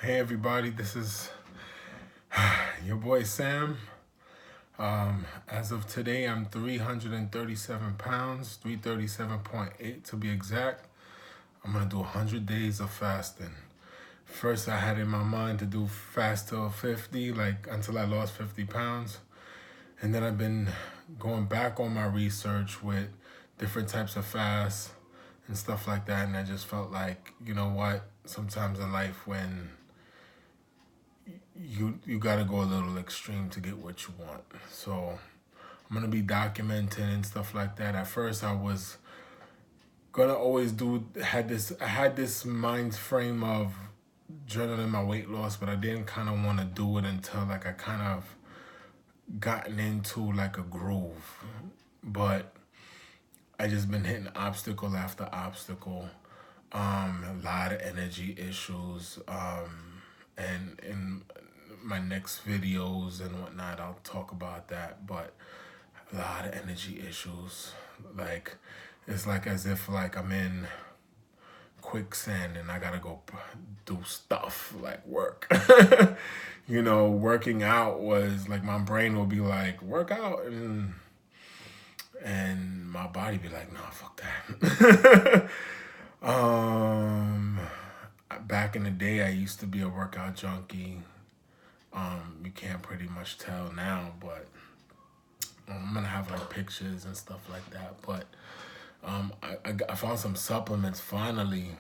Hey everybody, this is your boy Sam. As of today, I'm 337 pounds, 337.8 to be exact. I'm gonna do 100 days of fasting. First, I had in my mind to do fast till 50, like until I lost 50 pounds. And then I've been going back on my research with different types of fasts and stuff like that. And I just felt like, you know what, sometimes in life when you got to go a little extreme to get what you want. So I'm gonna be documenting and stuff like that. At first, I was gonna always I had this mind frame of journaling my weight loss, but I didn't kind of want to do it until like I kind of gotten into like a groove. But I just been hitting obstacle after obstacle. A lot of energy issues. And in my next videos and whatnot, I'll talk about that. But a lot of energy issues. Like, it's like as if like I'm in quicksand and I gotta go do stuff like work. Working out was like my brain will be like, work out, and my body be like, nah, fuck that. um Back in the day, I used to be a workout junkie. You can't pretty much tell now, but I'm gonna have like pictures and stuff like that. But I found some supplements finally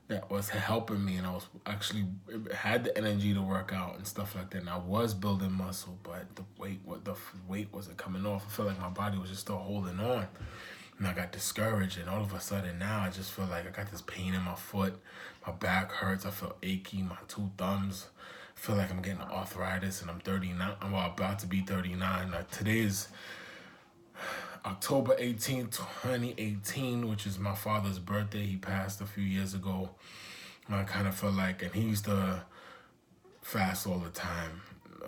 that was helping me, and I was actually had the energy to work out and stuff like that. And I was building muscle, but the weight wasn't coming off. I felt like my body was just still holding on, and I got discouraged. And all of a sudden now, I just feel like I got this pain in my foot. My back hurts. I feel achy. My two thumbs. I feel like I'm getting arthritis, and I'm 39. I'm about to be 39. Today is October 18th, 2018, which is my father's birthday. He passed a few years ago. I kind of felt like, and he used to fast all the time.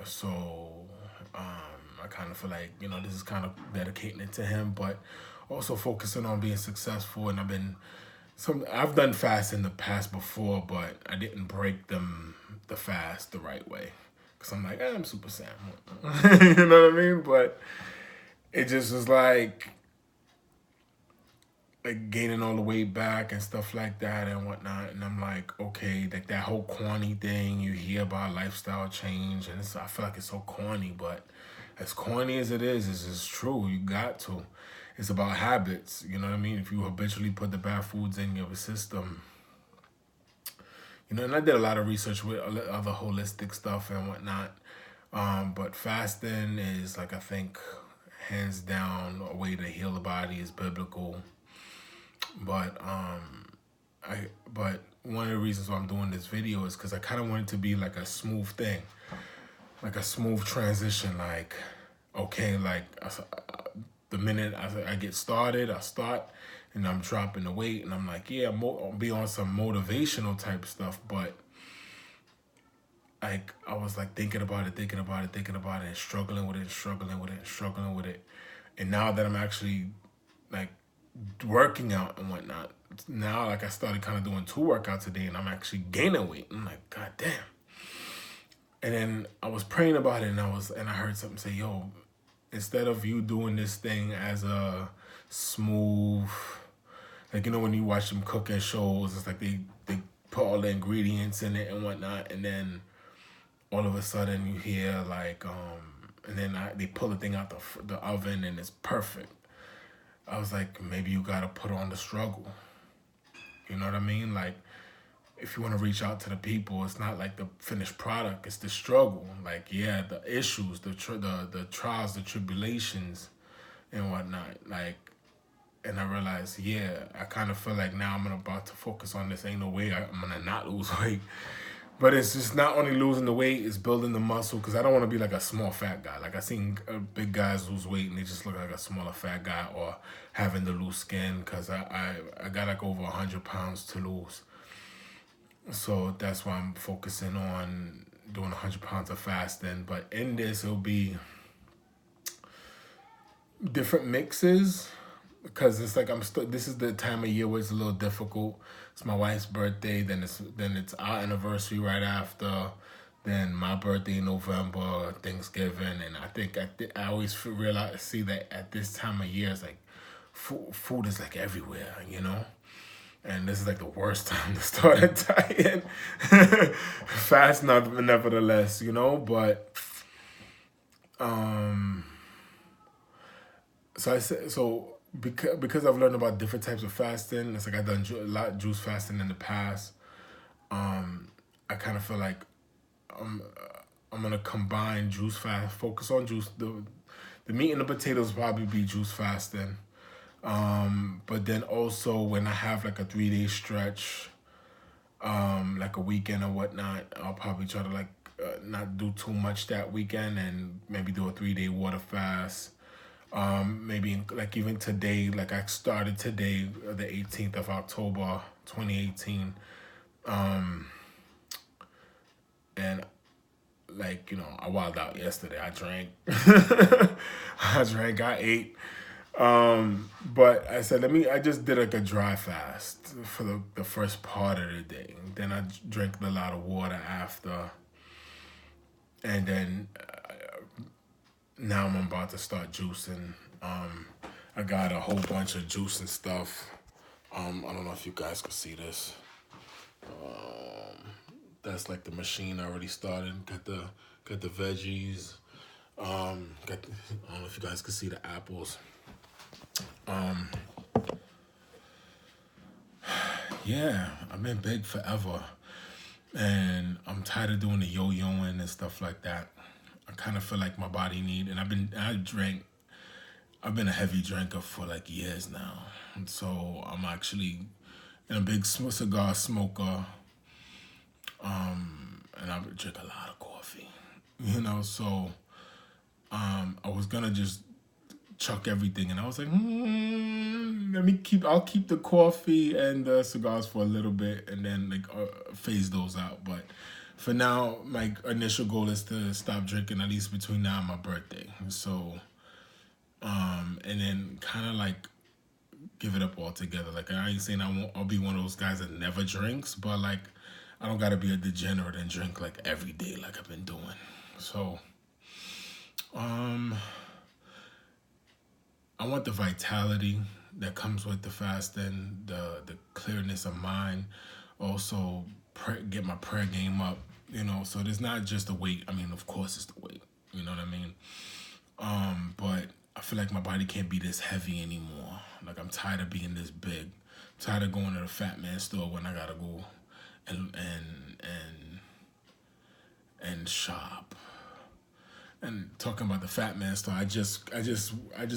So I kind of feel like, this is kind of dedicating it to him, but also focusing on being successful. And I've done fast in the past before, but I didn't break the fast the right way. Cause I'm like, I'm Super Sam. You know what I mean? But it just was like gaining all the weight back and stuff like that and whatnot. And I'm like, okay, like that whole corny thing you hear about lifestyle change, and I feel like it's so corny, but as corny as it is, it's just true. You got to. It's about habits. You know what I mean? If you habitually put the bad foods in your system, and I did a lot of research with other holistic stuff and whatnot. But fasting is like, I think, hands down, a way to heal the body is biblical. But but one of the reasons why I'm doing this video is because I kind of want it to be like a smooth thing, like a smooth transition. Like, okay, like the minute I get started, I start, and I'm dropping the weight, and I'm like, yeah, I'll be on some motivational type stuff, but like I was like thinking about it, and struggling with it. And now that I'm actually like working out and whatnot, now like I started kind of doing 2 workouts a day, and I'm actually gaining weight. I'm like, God damn. And then I was praying about it, and I heard something say, yo, instead of you doing this thing as a smooth, like, when you watch them cooking shows, it's like they put all the ingredients in it and whatnot, and then all of a sudden you hear like and then they pull the thing out the oven and it's perfect. I was like, maybe you gotta put on the struggle. You know what I mean? Like, if you want to reach out to the people, it's not like the finished product, it's the struggle. Like, yeah, the issues, the trials, the tribulations and whatnot. Like, and I realized, yeah, I kind of feel like now I'm about to focus on this. Ain't no way I'm gonna not lose weight. But it's just not only losing the weight, it's building the muscle. Because I don't want to be like a small fat guy. Like, I seen big guys lose weight and they just look like a smaller fat guy, or having the loose skin. Because I got like over 100 pounds to lose. So that's why I'm focusing on doing 100 pounds of fasting. But in this, it'll be different mixes. because it's like I'm still. This is the time of year where it's a little difficult. It's my wife's birthday, then it's our anniversary right after, then my birthday in November, Thanksgiving, and I think I always realize see that at this time of year it's like food is like everywhere, you know. And this is like the worst time to start a diet. Fast, not nevertheless, you know. But um, so I said so because I've learned about different types of fasting. It's like I've done a lot of juice fasting in the past. I kind of feel like I'm I'm gonna combine juice fast, focus on juice. The meat and the potatoes probably be juice fasting. But then also when I have like a 3 day stretch, like a weekend or whatnot, I'll probably try to like not do too much that weekend and maybe do a 3 day water fast. Maybe like even today, like I started today, the 18th of October, 2018. And like, I wilded out yesterday. I drank, I ate. But I said, I just did like a dry fast for the first part of the day. Then I drank a lot of water after. And then now I'm about to start juicing. I got a whole bunch of juice and stuff. I don't know if you guys can see this. That's like the machine already started. Got the veggies. I don't know if you guys can see the apples. Yeah, I've been big forever, and I'm tired of doing the yo-yoing and stuff like that. I kind of feel like my body need, and I've been a heavy drinker for like years now, and so I'm actually a big cigar smoker, and I drink a lot of coffee, So I was gonna just chuck everything, and I was like, I'll keep the coffee and the cigars for a little bit, and then like phase those out. But for now, my initial goal is to stop drinking at least between now and my birthday. So, and then kind of like give it up altogether. Like I ain't saying I'll be one of those guys that never drinks, but like I don't gotta be a degenerate and drink like every day like I've been doing. So, I want the vitality that comes with the fasting, the clearness of mind. Also, get my prayer game up. So there's not just the weight. I mean, of course, it's the weight. You know what I mean? But I feel like my body can't be this heavy anymore. Like I'm tired of being this big. I'm tired of going to the fat man store when I gotta go and shop. And talking about the fat man store, I just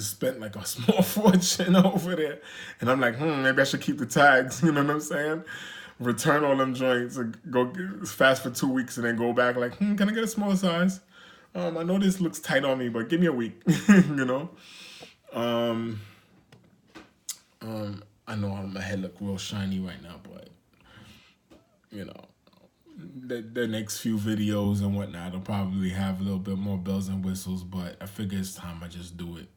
spent like a small fortune over there, and I'm like, maybe I should keep the tags. You know what I'm saying? Return all them joints, and go fast for 2 weeks, and then go back. Like, can I get a small size? I know this looks tight on me, but give me a week. you know. I know my head look real shiny right now, but you know, the next few videos and whatnot will probably have a little bit more bells and whistles, but I figure it's time I just do it.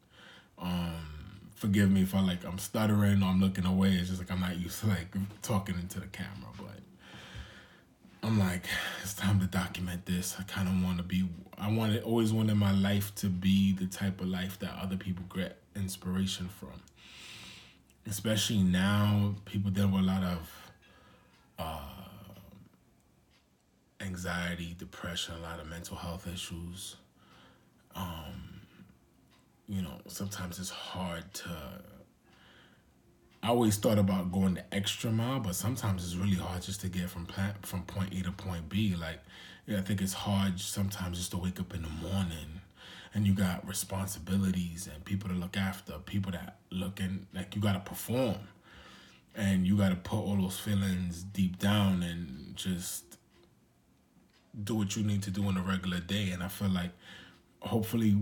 Forgive me if I'm stuttering or I'm looking away. It's just like I'm not used to like talking into the camera, but I'm like, it's time to document this. Always wanted my life to be the type of life that other people get inspiration from. Especially now, people deal with a lot of anxiety, depression, a lot of mental health issues. Sometimes it's hard to. I always thought about going the extra mile, but sometimes it's really hard just to get from point A to point B. Like, I think it's hard sometimes just to wake up in the morning, and you got responsibilities and people to look after, people that looking like you gotta perform, and you gotta put all those feelings deep down and just do what you need to do in a regular day. And I feel like hopefully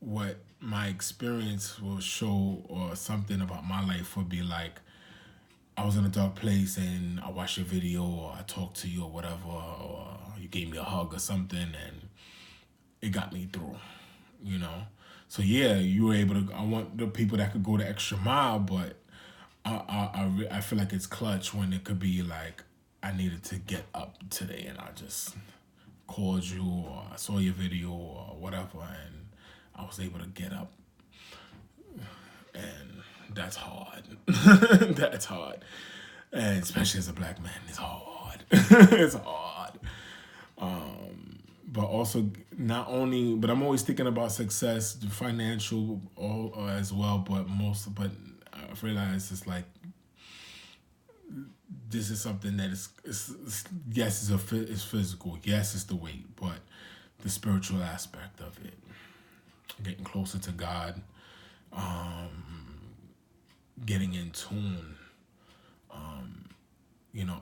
what my experience will show, or something about my life will be like, I was in a dark place and I watched your video, or I talked to you or whatever, or you gave me a hug or something, and it got me through, So yeah, you were able to. I want the people that could go the extra mile, but I feel like it's clutch when it could be like I needed to get up today and I just called you or I saw your video or whatever and I was able to get up and that's hard. That's hard. And especially as a black man, it's hard. It's hard. But also not only, but I'm always thinking about success, financial all as well. But I realize it's like this is something that yes, it's physical. Yes, it's the weight, but the spiritual aspect of it, getting closer to God, getting in tune.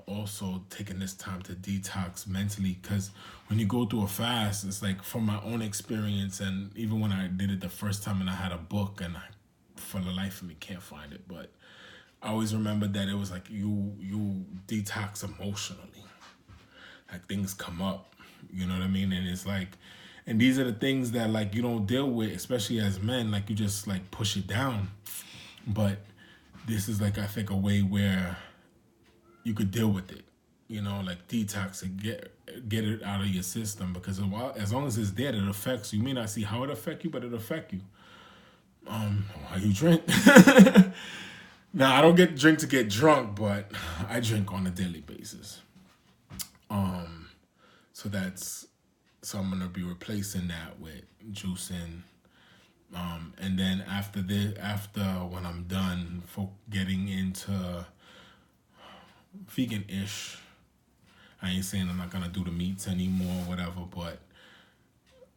Also taking this time to detox mentally, because when you go through a fast, it's like from my own experience, and even when I did it the first time and I had a book and I, for the life of me, can't find it, but I always remember that it was like you detox emotionally, like things come up, you know what I mean, and it's like, and these are the things that like you don't deal with, especially as men, like you just like push it down, but this is like I think a way where you could deal with it, like detox and get it out of your system, because as long as it's there, it affects you. You may not see how it affects you, but it affects you. Why you drink? Now I don't drink to get drunk, but I drink on a daily basis. So I'm gonna be replacing that with juicing. And then after when I'm done for getting into vegan-ish, I ain't saying I'm not gonna do the meats anymore, whatever, but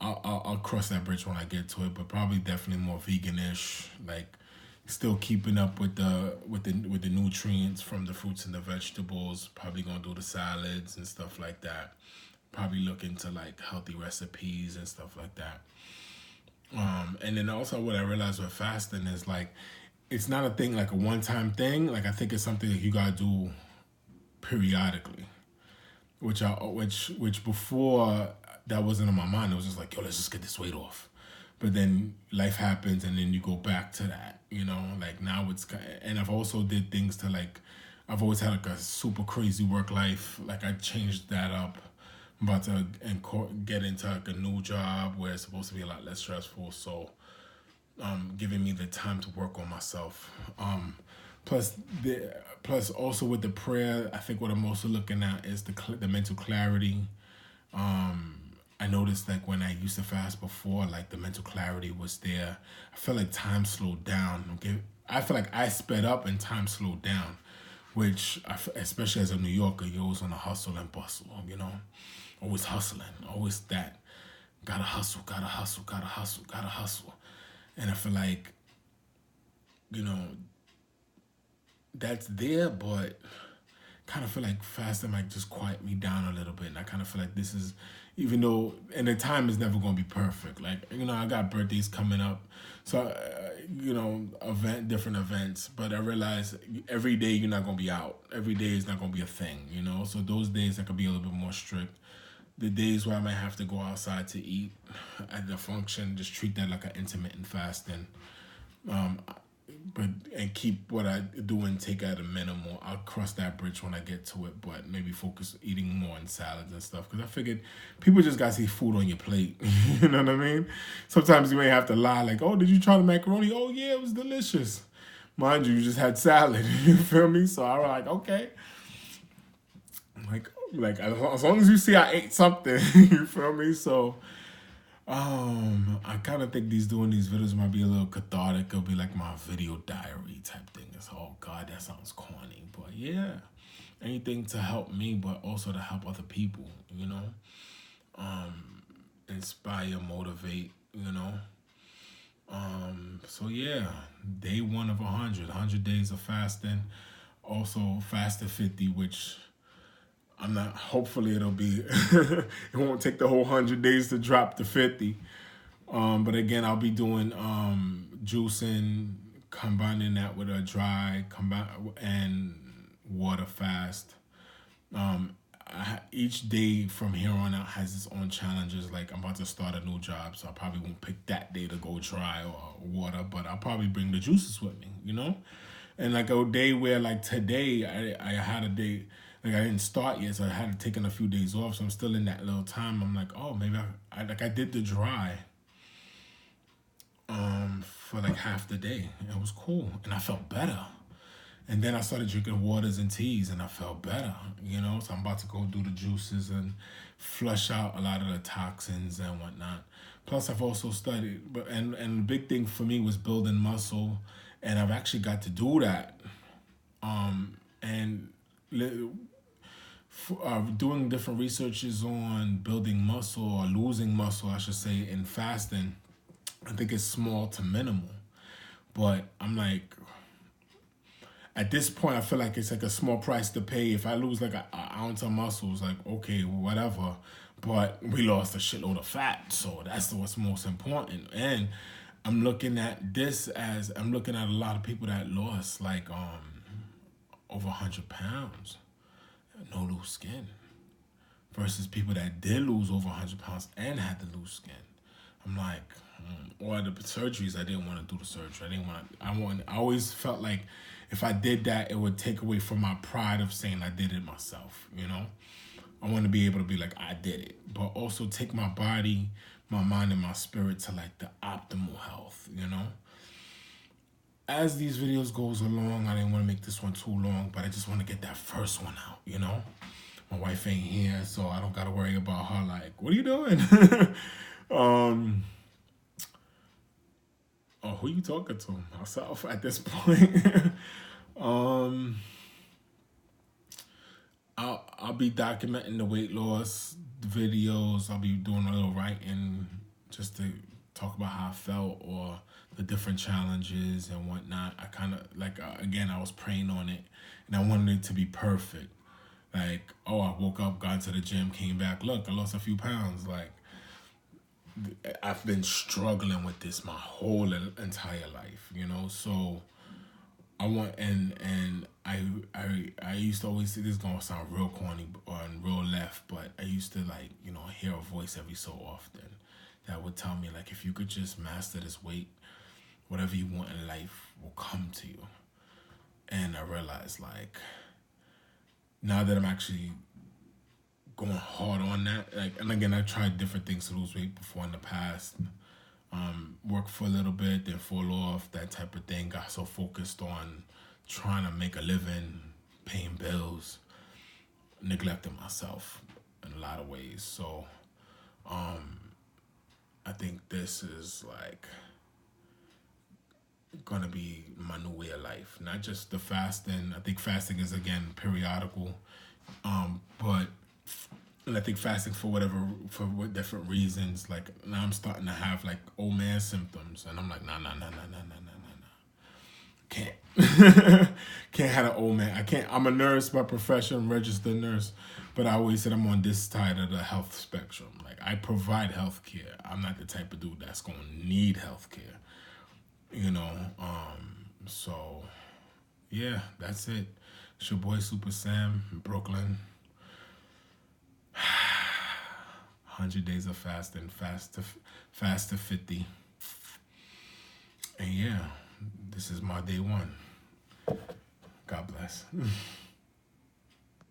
I'll cross that bridge when I get to it. But probably definitely more vegan-ish, like still keeping up with the nutrients from the fruits and the vegetables. Probably gonna do the salads and stuff like that. Probably look into like healthy recipes and stuff like that. And then also what I realized with fasting is like it's not a thing like a one-time thing. Like I think it's something that you gotta do periodically, which before that wasn't on my mind. It was just like, yo, let's just get this weight off. But then life happens, and then you go back to that. Like now and I've also did things to like, I've always had like a super crazy work life. Like I changed that up. I'm about to get into like a new job where it's supposed to be a lot less stressful. So, giving me the time to work on myself. Plus also with the prayer, I think what I'm also looking at is the mental clarity. I noticed like when I used to fast before, like the mental clarity was there. I felt like time slowed down. Okay, I feel like I sped up and time slowed down, which especially as a New Yorker, you're always on a hustle and bustle. Always hustling, always that. Gotta hustle, gotta hustle, gotta hustle, gotta hustle. And I feel like, you know, that's there, but kind of feel like fasting might just quiet me down a little bit. And I kind of feel like this is, even though, and the time is never going to be perfect. Like, I got birthdays coming up. So, different events. But I realize every day you're not going to be out. Every day is not going to be a thing, So those days I could be a little bit more strict. The days where I might have to go outside to eat at the function, just treat that like an intermittent fasting. And keep what I do and take at a minimum. I'll cross that bridge when I get to it, but maybe focus eating more on salads and stuff, because I figured people just gotta see food on your plate. You know what I mean? Sometimes you may have to lie, like, "Oh, did you try the macaroni? Oh yeah, it was delicious." Mind you, you just had salad. You feel me? So I was like, okay. Like as long as you see I ate something, you feel me? So I kind of think doing these videos might be a little cathartic. It'll be like my video diary type thing. It's, oh God, that sounds corny, but yeah, anything to help me, but also to help other people. Inspire, motivate. So yeah, day 1 of 100 days of fasting. Also fasted 50, which I'm not, hopefully it'll be, it won't take the whole 100 days to drop to 50. But again, I'll be doing juicing, combining that with a dry and water fast. each day from here on out has its own challenges. Like I'm about to start a new job, so I probably won't pick that day to go dry or water, but I'll probably bring the juices with me, you know? And like a day where like today I had a day like I didn't start yet, so I had to take in a few days off. So I'm still in that little time. I'm like, oh, maybe I did the dry for like half the day. It was cool, and I felt better. And then I started drinking waters and teas, and I felt better, you know? So I'm about to go do the juices and flush out a lot of the toxins and whatnot. Plus, I've also studied, and the big thing for me was building muscle, and I've actually got to do that. And doing different researches on building muscle or losing muscle, I should say, in fasting, I think it's small to minimal. But I'm like, at this point, I feel like it's like a small price to pay. If I lose like an ounce of muscle, it's like, okay, whatever. But we lost a shitload of fat. So that's what's most important. And I'm looking at this as, I'm looking at a lot of people that lost like over 100 pounds, no loose skin, versus people that did lose over 100 pounds and had to lose skin. I'm like, or the surgeries, I didn't want to do the surgery. I always felt like if I did that, it would take away from my pride of saying I did it myself, you know? I want to be able to be like, I did it, but also take my body, my mind, and my spirit to like the optimal health, you know? As these videos goes along, I didn't want to make this one too long, but I just want to get that first one out, you know? My wife ain't here, so I don't got to worry about her like, what are you doing? Oh, who you talking to? Myself at this point. um, I'll be documenting the weight loss videos. I'll be doing a little writing just to talk about how I felt or the different challenges and whatnot. I kind of like again, I was praying on it, and I wanted it to be perfect. Like, oh, I woke up, got to the gym, came back. Look, I lost a few pounds. Like, I've been struggling with this my whole entire life, you know. So I want and I used to always say, this is gonna sound real corny and real left, but I used to like, you know, hear a voice every so often that would tell me like, if you could just master this weight, whatever you want in life will come to you. And I realized like, now that I'm actually going hard on that, like, and again, I tried different things to lose weight before in the past. Work for a little bit, then fall off, that type of thing. Got so focused on trying to make a living, paying bills, neglecting myself in a lot of ways. So I think this is like gonna be my new way of life. Not just the fasting. I think fasting is again periodical, but and I think fasting for what different reasons. Like now I'm starting to have like old man symptoms, and I'm like, nah. Can't can't have an old man. I can't. I'm a nurse by profession, registered nurse, but I always said I'm on this side of the health spectrum. Like I provide health care. I'm not the type of dude that's gonna need health care. You know, so yeah, that's it. It's your boy Super Sam, Brooklyn. 100 days of fasting, fast to 50. And yeah, this is my day one. God bless.